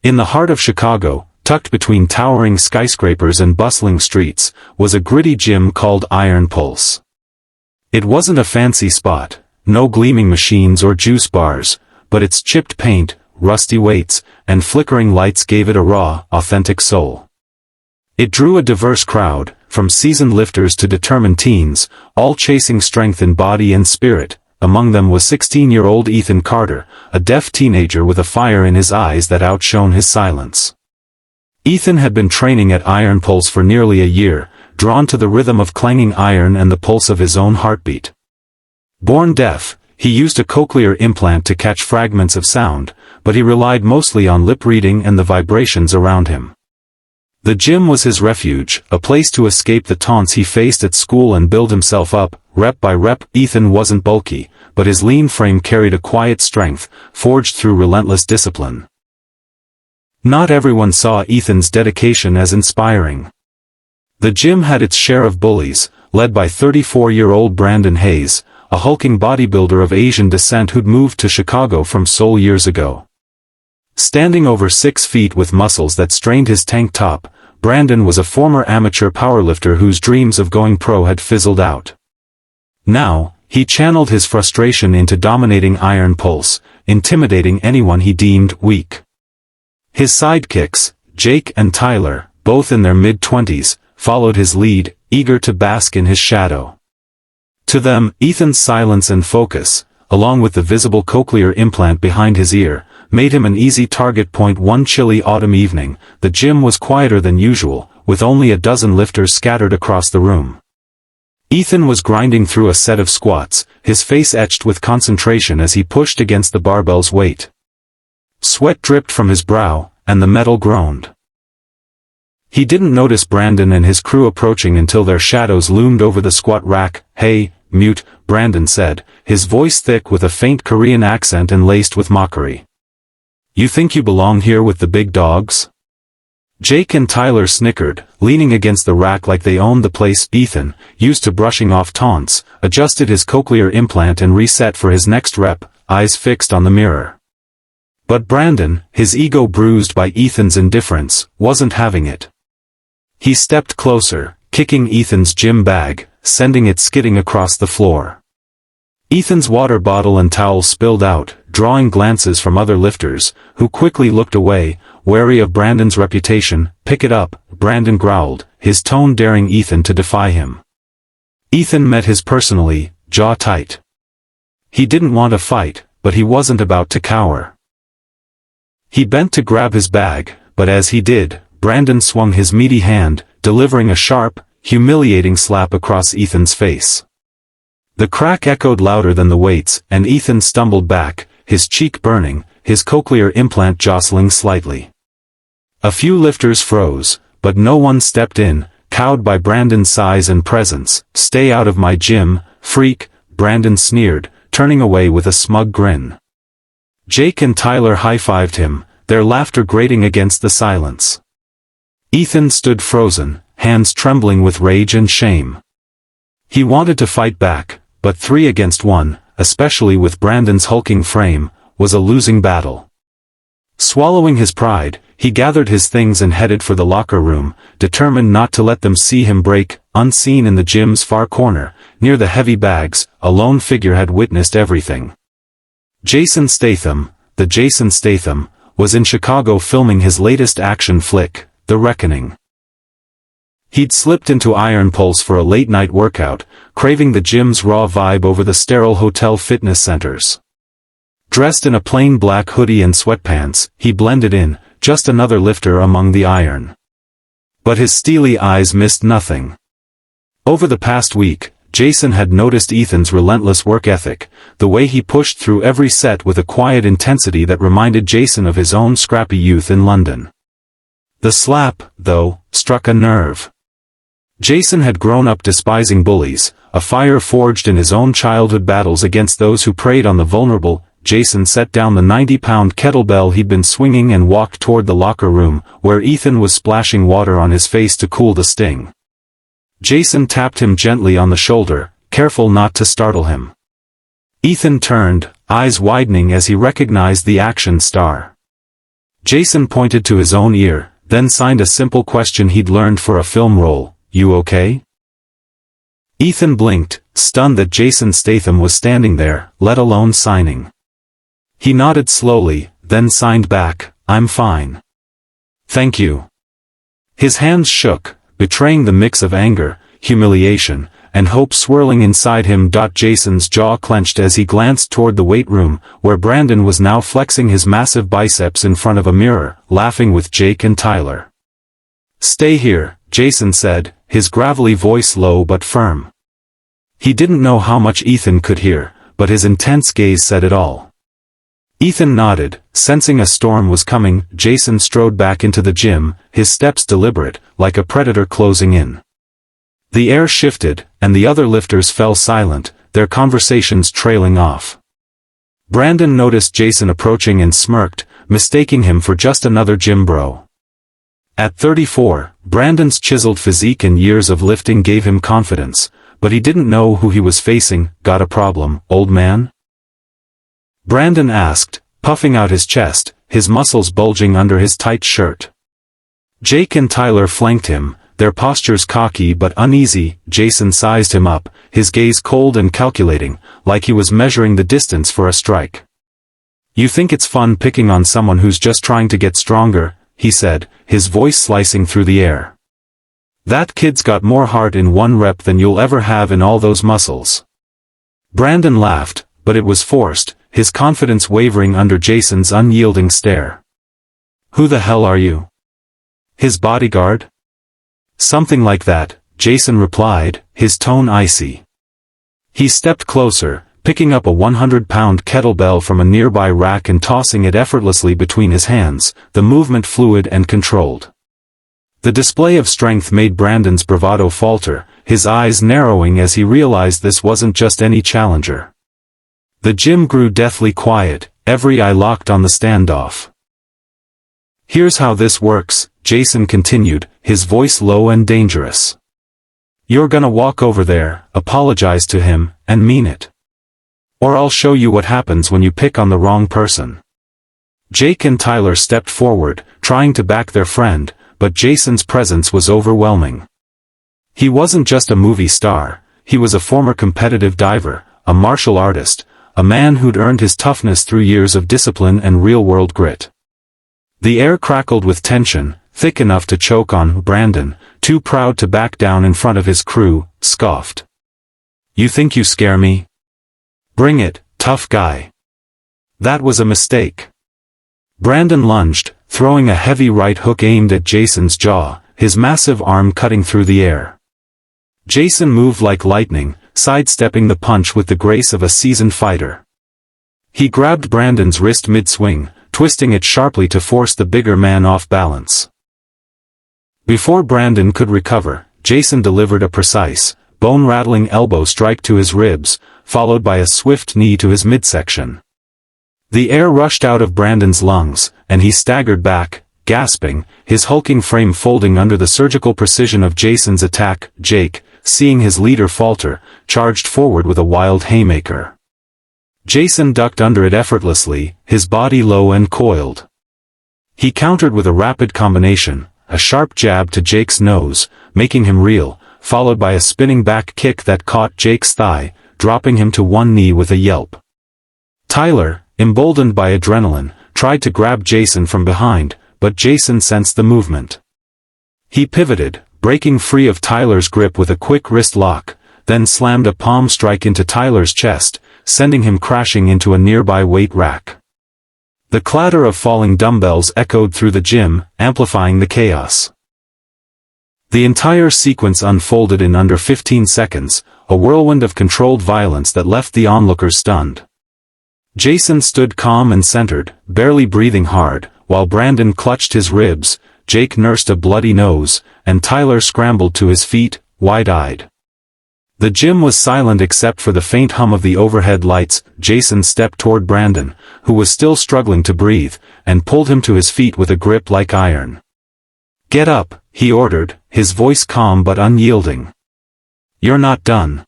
In the heart of Chicago, tucked between towering skyscrapers and bustling streets, was a gritty gym called Iron Pulse. It wasn't a fancy spot, no gleaming machines or juice bars, but its chipped paint, rusty weights, and flickering lights gave it a raw, authentic soul. It drew a diverse crowd, from seasoned lifters to determined teens, all chasing strength in body and spirit. Among them was 16-year-old Ethan Carter, a deaf teenager with a fire in his eyes that outshone his silence. Ethan had been training at Iron Pulse for nearly a year, drawn to the rhythm of clanging iron and the pulse of his own heartbeat. Born deaf, he used a cochlear implant to catch fragments of sound, but he relied mostly on lip reading and the vibrations around him. The gym was his refuge, a place to escape the taunts he faced at school and build himself up, rep by rep. Ethan wasn't bulky, but his lean frame carried a quiet strength, forged through relentless discipline. Not everyone saw Ethan's dedication as inspiring. The gym had its share of bullies, led by 34-year-old Brandon Hayes, a hulking bodybuilder of Asian descent who'd moved to Chicago from Seoul years ago. Standing over 6 feet with muscles that strained his tank top, Brandon was a former amateur powerlifter whose dreams of going pro had fizzled out. Now, he channeled his frustration into dominating Iron Pulse, intimidating anyone he deemed weak. His sidekicks, Jake and Tyler, both in their mid-20s, followed his lead, eager to bask in his shadow. To them, Ethan's silence and focus, along with the visible cochlear implant behind his ear, made him an easy target. One chilly autumn evening, the gym was quieter than usual, with only a dozen lifters scattered across the room. Ethan was grinding through a set of squats, his face etched with concentration as he pushed against the barbell's weight. Sweat dripped from his brow, and the metal groaned. He didn't notice Brandon and his crew approaching until their shadows loomed over the squat rack. "Hey, mute," Brandon said, his voice thick with a faint Korean accent and laced with mockery. "You think you belong here with the big dogs?" Jake and Tyler snickered, leaning against the rack like they owned the place. Ethan, used to brushing off taunts, adjusted his cochlear implant and reset for his next rep, eyes fixed on the mirror. But Brandon, his ego bruised by Ethan's indifference, wasn't having it. He stepped closer, kicking Ethan's gym bag, sending it skidding across the floor. Ethan's water bottle and towel spilled out, drawing glances from other lifters, who quickly looked away, wary of Brandon's reputation. "Pick it up," Brandon growled, his tone daring Ethan to defy him. Ethan met his personally, jaw tight. He didn't want a fight, but he wasn't about to cower. He bent to grab his bag, but as he did, Brandon swung his meaty hand, delivering a sharp, humiliating slap across Ethan's face. The crack echoed louder than the weights, and Ethan stumbled back, his cheek burning, his cochlear implant jostling slightly. A few lifters froze, but no one stepped in, cowed by Brandon's size and presence. "Stay out of my gym, freak," Brandon sneered, turning away with a smug grin. Jake and Tyler high-fived him, their laughter grating against the silence. Ethan stood frozen, hands trembling with rage and shame. He wanted to fight back, but 3 against 1, especially with Brandon's hulking frame, was a losing battle. Swallowing his pride, he gathered his things and headed for the locker room, determined not to let them see him break. Unseen in the gym's far corner, near the heavy bags, a lone figure had witnessed everything. Jason Statham, the Jason Statham, was in Chicago filming his latest action flick, The Reckoning. He'd slipped into Iron Pulse for a late-night workout, craving the gym's raw vibe over the sterile hotel fitness centers. Dressed in a plain black hoodie and sweatpants, he blended in, just another lifter among the iron. But his steely eyes missed nothing. Over the past week, Jason had noticed Ethan's relentless work ethic, the way he pushed through every set with a quiet intensity that reminded Jason of his own scrappy youth in London. The slap, though, struck a nerve. Jason had grown up despising bullies, a fire forged in his own childhood battles against those who preyed on the vulnerable. Jason set down the 90-pound kettlebell he'd been swinging and walked toward the locker room, where Ethan was splashing water on his face to cool the sting. Jason tapped him gently on the shoulder, careful not to startle him. Ethan turned, eyes widening as he recognized the action star. Jason pointed to his own ear, then signed a simple question he'd learned for a film role, "You okay?" Ethan blinked, stunned that Jason Statham was standing there, let alone signing. He nodded slowly, then signed back, "I'm fine. Thank you." His hands shook, betraying the mix of anger, humiliation, and hope swirling inside him. Jason's jaw clenched as he glanced toward the weight room, where Brandon was now flexing his massive biceps in front of a mirror, laughing with Jake and Tyler. "Stay here," Jason said, his gravelly voice low but firm. He didn't know how much Ethan could hear, but his intense gaze said it all. Ethan nodded, sensing a storm was coming. Jason strode back into the gym, his steps deliberate, like a predator closing in. The air shifted, and the other lifters fell silent, their conversations trailing off. Brandon noticed Jason approaching and smirked, mistaking him for just another gym bro. At 34, Brandon's chiseled physique and years of lifting gave him confidence, but he didn't know who he was facing. "Got a problem, old man?" Brandon asked, puffing out his chest, his muscles bulging under his tight shirt. Jake and Tyler flanked him, their postures cocky but uneasy. Jason sized him up, his gaze cold and calculating, like he was measuring the distance for a strike. "You think it's fun picking on someone who's just trying to get stronger," he said, his voice slicing through the air. "That kid's got more heart in one rep than you'll ever have in all those muscles." Brandon laughed, but it was forced, his confidence wavering under Jason's unyielding stare. "Who the hell are you? His bodyguard?" "Something like that," Jason replied, his tone icy. He stepped closer, picking up a 100-pound kettlebell from a nearby rack and tossing it effortlessly between his hands, the movement fluid and controlled. The display of strength made Brandon's bravado falter, his eyes narrowing as he realized this wasn't just any challenger. The gym grew deathly quiet, every eye locked on the standoff. "Here's how this works," Jason continued, his voice low and dangerous. "You're gonna walk over there, apologize to him, and mean it. Or I'll show you what happens when you pick on the wrong person." Jake and Tyler stepped forward, trying to back their friend, but Jason's presence was overwhelming. He wasn't just a movie star, he was a former competitive diver, a martial artist, a man who'd earned his toughness through years of discipline and real-world grit. The air crackled with tension, thick enough to choke on. Brandon, too proud to back down in front of his crew, scoffed. "You think you scare me? Bring it, tough guy." That was a mistake. Brandon lunged, throwing a heavy right hook aimed at Jason's jaw, his massive arm cutting through the air. Jason moved like lightning, sidestepping the punch with the grace of a seasoned fighter. He grabbed Brandon's wrist mid-swing, twisting it sharply to force the bigger man off balance. Before Brandon could recover, Jason delivered a precise, bone-rattling elbow strike to his ribs, followed by a swift knee to his midsection. The air rushed out of Brandon's lungs, and he staggered back, gasping, his hulking frame folding under the surgical precision of Jason's attack. Jake, seeing his leader falter, charged forward with a wild haymaker. Jason ducked under it effortlessly, his body low and coiled. He countered with a rapid combination, a sharp jab to Jake's nose, making him reel, followed by a spinning back kick that caught Jake's thigh, dropping him to one knee with a yelp. Tyler, emboldened by adrenaline, tried to grab Jason from behind, but Jason sensed the movement. He pivoted, breaking free of Tyler's grip with a quick wrist lock, then slammed a palm strike into Tyler's chest, sending him crashing into a nearby weight rack. The clatter of falling dumbbells echoed through the gym, amplifying the chaos. The entire sequence unfolded in under 15 seconds, a whirlwind of controlled violence that left the onlookers stunned. Jason stood calm and centered, barely breathing hard, while Brandon clutched his ribs, Jake nursed a bloody nose, and Tyler scrambled to his feet, wide-eyed. The gym was silent except for the faint hum of the overhead lights. Jason stepped toward Brandon, who was still struggling to breathe, and pulled him to his feet with a grip like iron. "Get up," he ordered, his voice calm but unyielding. "You're not done."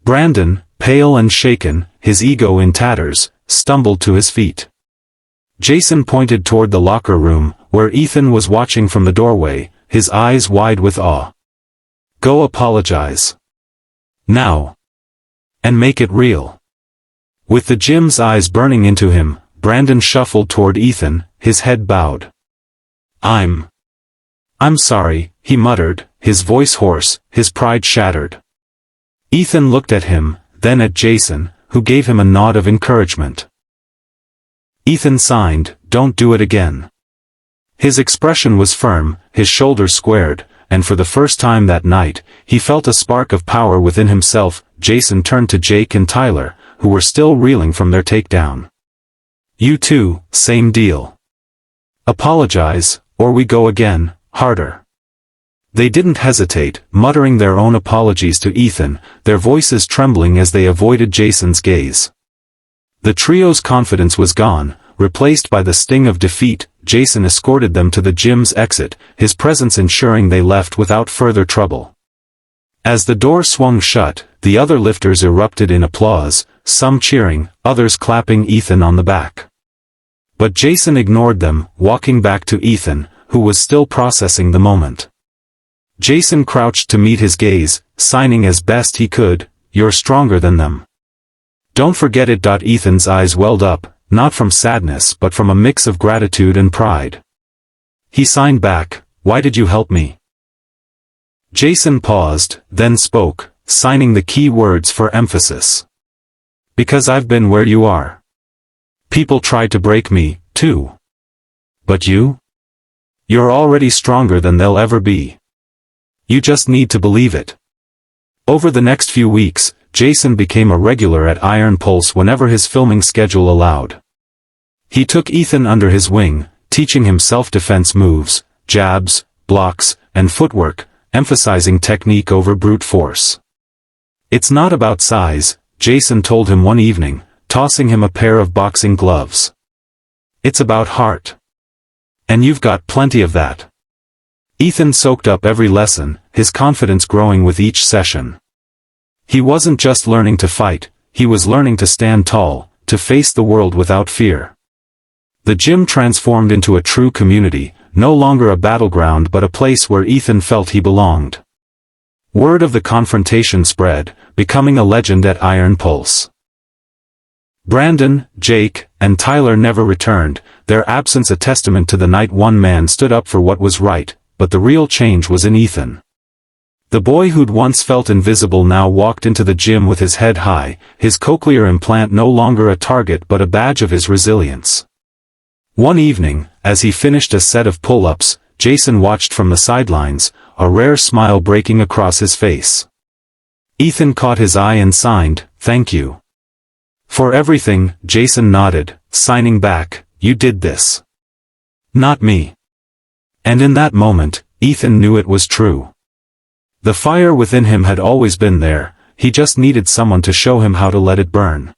Brandon, pale and shaken, his ego in tatters, stumbled to his feet. Jason pointed toward the locker room, where Ethan was watching from the doorway, his eyes wide with awe. Go apologize. Now. And make it real. With the gym's eyes burning into him, Brandon shuffled toward Ethan, his head bowed. I'm sorry, he muttered, his voice hoarse, his pride shattered. Ethan looked at him, then at Jason, who gave him a nod of encouragement. Ethan signed, "Don't do it again." His expression was firm, his shoulders squared, and for the first time that night, he felt a spark of power within himself. Jason turned to Jake and Tyler, who were still reeling from their takedown. You two, same deal. Apologize, or we go again, harder. They didn't hesitate, muttering their own apologies to Ethan, their voices trembling as they avoided Jason's gaze. The trio's confidence was gone, replaced by the sting of defeat. Jason escorted them to the gym's exit, his presence ensuring they left without further trouble. As the door swung shut, the other lifters erupted in applause, some cheering, others clapping Ethan on the back. But Jason ignored them, walking back to Ethan, who was still processing the moment. Jason crouched to meet his gaze, signing as best he could, "You're stronger than them. Don't forget it." Ethan's eyes welled up, not from sadness but from a mix of gratitude and pride. He signed back, "Why did you help me?" Jason paused, then spoke, signing the key words for emphasis. "Because I've been where you are. People tried to break me, too. But you? You're already stronger than they'll ever be. You just need to believe it." Over the next few weeks, Jason became a regular at Iron Pulse whenever his filming schedule allowed. He took Ethan under his wing, teaching him self-defense moves, jabs, blocks, and footwork, emphasizing technique over brute force. "It's not about size," Jason told him one evening, tossing him a pair of boxing gloves. "It's about heart. And you've got plenty of that." Ethan soaked up every lesson, his confidence growing with each session. He wasn't just learning to fight, he was learning to stand tall, to face the world without fear. The gym transformed into a true community, no longer a battleground but a place where Ethan felt he belonged. Word of the confrontation spread, becoming a legend at Iron Pulse. Brandon, Jake, and Tyler never returned, their absence a testament to the night one man stood up for what was right, but the real change was in Ethan. The boy who'd once felt invisible now walked into the gym with his head high, his cochlear implant no longer a target but a badge of his resilience. One evening, as he finished a set of pull-ups, Jason watched from the sidelines, a rare smile breaking across his face. Ethan caught his eye and signed, "Thank you." "For everything," Jason nodded, signing back, "You did this. Not me." And in that moment, Ethan knew it was true. The fire within him had always been there, he just needed someone to show him how to let it burn.